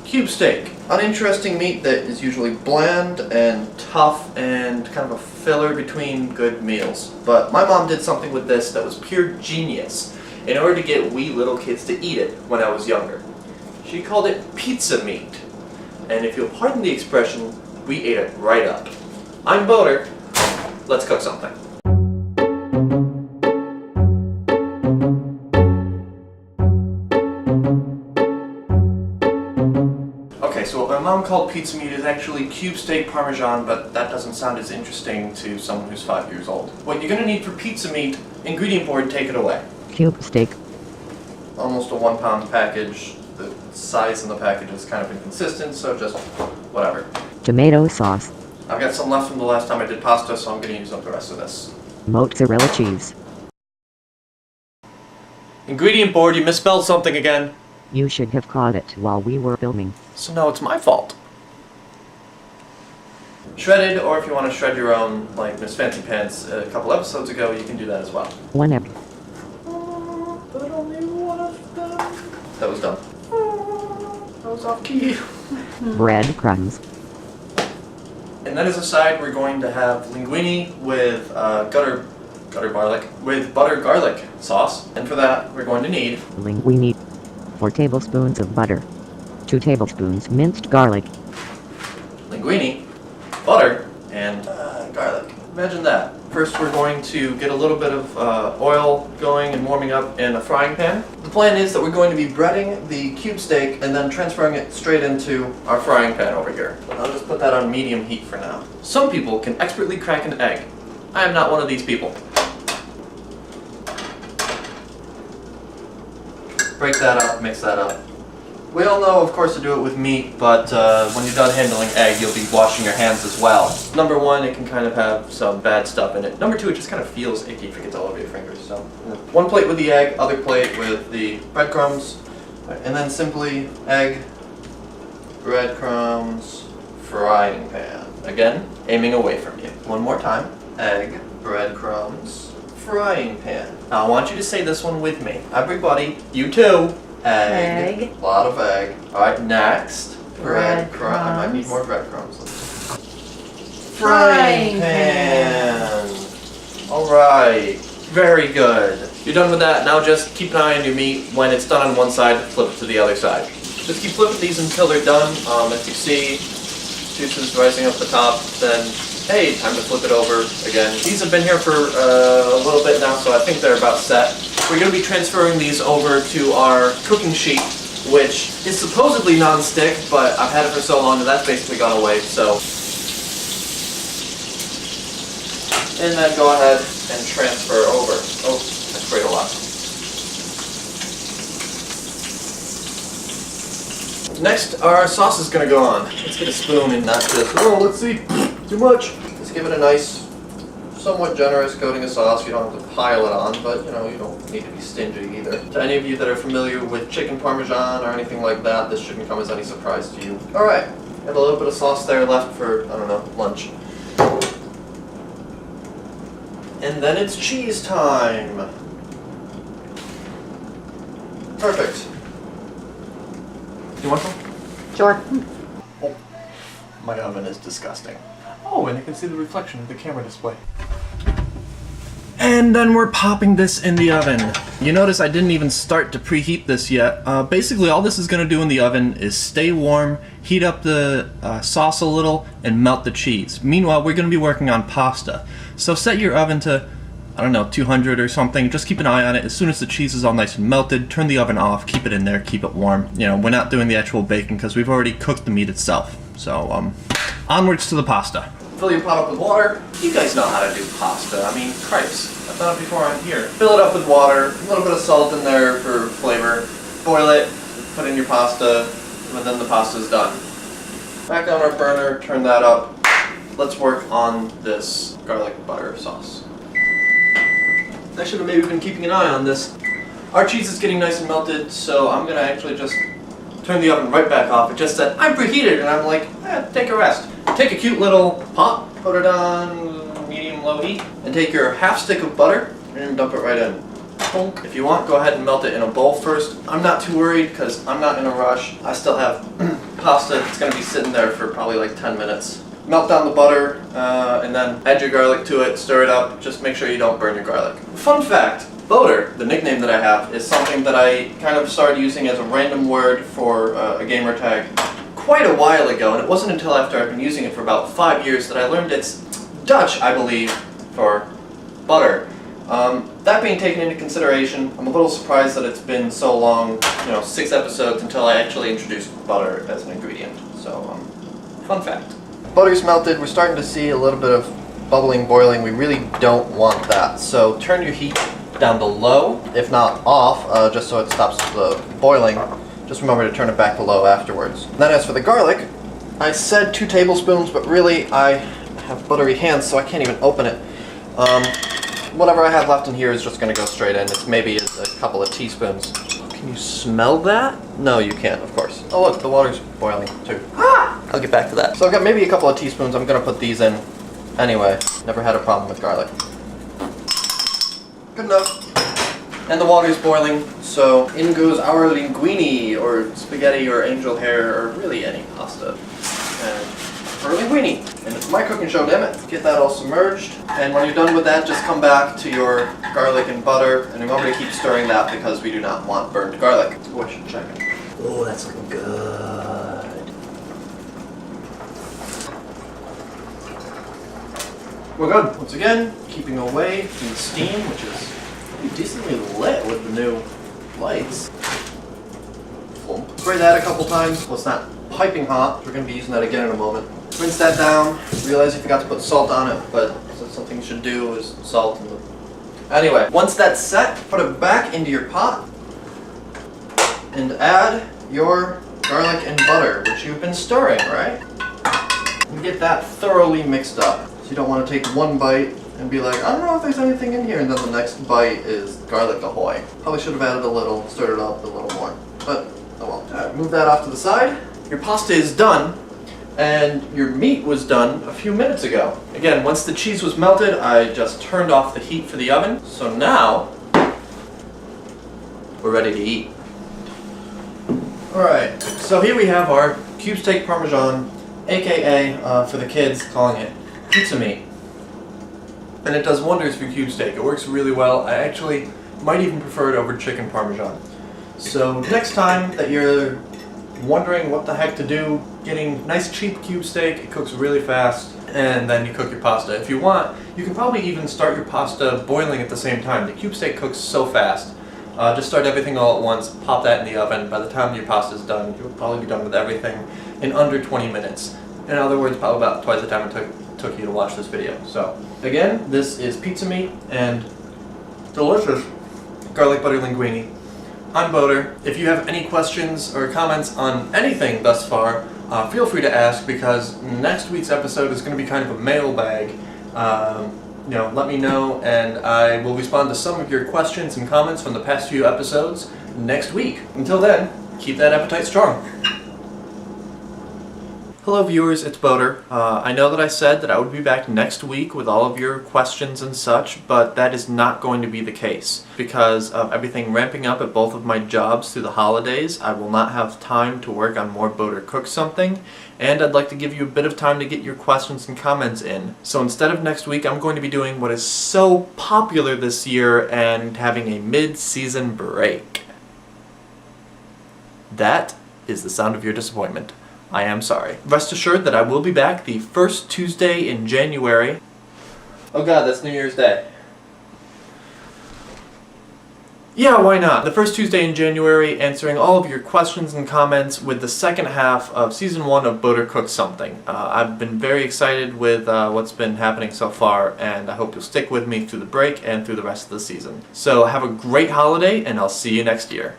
Cube steak. Uninteresting meat that is usually bland and tough and kind of a filler between good meals. But my mom did something with this that was pure genius in order to get wee little kids to eat it when I was younger. She called it pizza meat. And if you'll pardon the expression, we ate it right up. I'm Boater. Let's cook something. So what my mom called pizza meat is actually cube steak parmesan, but that doesn't sound as interesting to someone who's 5 years old. What you're going to need for pizza meat, ingredient board, take it away. Cube steak. Almost a 1 pound package. The size in the package is kind of inconsistent, so just whatever. Tomato sauce. I've got some left from the last time I did pasta, so I'm going to use up the rest of this. Mozzarella cheese. Ingredient board, you misspelled something again. You should have caught it while we were filming. So now it's my fault. Shredded, or if you want to shred your own, like Miss Fancy Pants a couple episodes ago, you can do that as well. One egg. But only one of them. That was dumb. That was off key. Breadcrumbs. And then as a side, we're going to have linguine with gutter garlic with butter garlic sauce. And for that, we're going to need Linguine. 4 tablespoons of butter. 2 tablespoons minced garlic. Linguine, butter, and garlic. Imagine that. First we're going to get a little bit of oil going and warming up in a frying pan. The plan is that we're going to be breading the cube steak and then transferring it straight into our frying pan over here. I'll just put that on medium heat for now. Some people can expertly crack an egg. I am not one of these people. Break that up, mix that up. We all know, of course, to do it with meat, but when you're done handling egg, you'll be washing your hands as well. Number one, it can kind of have some bad stuff in it. Number two, it just kind of feels icky if it gets all over your fingers. So, one plate with the egg, other plate with the breadcrumbs, and then simply egg, breadcrumbs, frying pan. Again, aiming away from you. One more time. Egg, breadcrumbs, frying pan. Now I want you to say this one with me. Everybody, you too. Egg. A lot of egg. Alright, next. Breadcrumbs. I might need more breadcrumbs. Frying pan. Alright. Very good. You're done with that. Now just keep an eye on your meat. When it's done on one side, flip it to the other side. Just keep flipping these until they're done. If you see juices rising up the top, then hey, time to flip it over again. These have been here for a little bit now, so I think they're about set. We're going to be transferring these over to our cooking sheet, which is supposedly non-stick, but I've had it for so long that that's basically gone away, so. And then go ahead and transfer over. Oh, I sprayed a lot. Next, our sauce is going to go on. Let's get a spoon and not just, oh, let's see, too much. Let's give it a nice, somewhat generous coating of sauce. You don't have to pile it on, but you know, you don't need to be stingy either. To any of you that are familiar with chicken parmesan or anything like that, this shouldn't come as any surprise to you. Alright, got a little bit of sauce there left for, I don't know, lunch. And then it's cheese time. Perfect. You want some? Sure. Oh, my oven is disgusting. Oh, and you can see the reflection of the camera display. And then we're popping this in the oven. You notice I didn't even start to preheat this yet. Basically all this is going to do in the oven is stay warm, heat up the sauce a little, and melt the cheese. Meanwhile, we're going to be working on pasta. So set your oven to, I don't know, 200 or something. Just keep an eye on it. As soon as the cheese is all nice and melted, turn the oven off, keep it in there, keep it warm. You know, we're not doing the actual baking because we've already cooked the meat itself. So, onwards to the pasta. Fill your pot up with water. You guys know how to do pasta. I mean, cripes. I've done it before on here. Fill it up with water, a little bit of salt in there for flavor. Boil it, put in your pasta, and then the pasta's done. Back on our burner, turn that up. Let's work on this garlic butter sauce. I should have maybe been keeping an eye on this. Our cheese is getting nice and melted, so I'm gonna actually just turn the oven right back off. It just said, I'm preheated, and I'm like, take a rest. Take a cute little pot, put it on medium-low heat, and take your half stick of butter and dump it right in. chunk. If you want, go ahead and melt it in a bowl first. I'm not too worried because I'm not in a rush. I still have pasta that's going to be sitting there for probably like 10 minutes. Melt down the butter and then add your garlic to it, stir it up. Just make sure you don't burn your garlic. Fun fact, boater, the nickname that I have, is something that I kind of started using as a random word for a gamer tag quite a while ago, and it wasn't until after I've been using it for about 5 years that I learned it's Dutch, I believe, for butter. That being taken into consideration, I'm a little surprised that it's been so long, 6 episodes until I actually introduced butter as an ingredient. So, fun fact. Butter's melted, we're starting to see a little bit of bubbling, boiling. We really don't want that. So turn your heat down to low, if not off, just so it stops the boiling. Just remember to turn it back to low afterwards. Then as for the garlic, I said 2 tablespoons, but really I have buttery hands, so I can't even open it. Whatever I have left in here is just going to go straight in. It's maybe a couple of teaspoons. Can you smell that? No, you can't, of course. Oh look, the water's boiling too. I'll get back to that. So I've got maybe a couple of teaspoons. I'm going to put these in anyway. Never had a problem with garlic. Good enough. And the water's boiling, so in goes our linguine, or spaghetti, or angel hair, or really any pasta. And our linguine. And it's my cooking show, damn it. Get that all submerged. And when you're done with that, just come back to your garlic and butter, and remember to keep stirring that because we do not want burned garlic. Oh, I should check it. Oh, that's looking good. We're good. Once again, keeping away from the steam, which is decently lit with the new lights. Spray that a couple times. Well, it's not piping hot. We're going to be using that again in a moment. Rinse that down. Realize you forgot to put salt on it, but that's something you should do is salt. Anyway, once that's set, put it back into your pot and add your garlic and butter, which you've been stirring, right? And get that thoroughly mixed up. So you don't want to take one bite and be like, I don't know if there's anything in here, and then the next bite is garlic ahoy. Probably should have added a little, stirred it up a little more, but oh well. Move that off to the side. Your pasta is done, and your meat was done a few minutes ago. Again, once the cheese was melted, I just turned off the heat for the oven. So now, we're ready to eat. Alright, so here we have our cube steak parmesan, aka, for the kids, calling it pizza meat. And it does wonders for cube steak. It works really well. I actually might even prefer it over chicken parmesan. So next time that you're wondering what the heck to do, getting nice cheap cube steak, it cooks really fast, and then you cook your pasta. If you want, you can probably even start your pasta boiling at the same time. The cube steak cooks so fast. Just start everything all at once, pop that in the oven. By the time your pasta's done, you'll probably be done with everything in under 20 minutes. In other words, probably about twice the time it took you to watch this video. So again, this is pizza meat and delicious garlic butter linguine. I'm Boater. If you have any questions or comments on anything thus far, feel free to ask, because next week's episode is going to be kind of a mailbag. Let me know, and I will respond to some of your questions and comments from the past few episodes next week. Until then, keep that appetite strong. Hello viewers, it's Boater. I know that I said that I would be back next week with all of your questions and such, but that is not going to be the case. Because of everything ramping up at both of my jobs through the holidays, I will not have time to work on more Boater Cook Something, and I'd like to give you a bit of time to get your questions and comments in. So instead of next week, I'm going to be doing what is so popular this year and having a mid-season break. That is the sound of your disappointment. I am sorry. Rest assured that I will be back the first Tuesday in January. Oh god, that's New Year's Day. Yeah, why not? The first Tuesday in January, answering all of your questions and comments with the second half of Season 1 of Boater Cook Something. I've been very excited with what's been happening so far, and I hope you'll stick with me through the break and through the rest of the season. So have a great holiday, and I'll see you next year.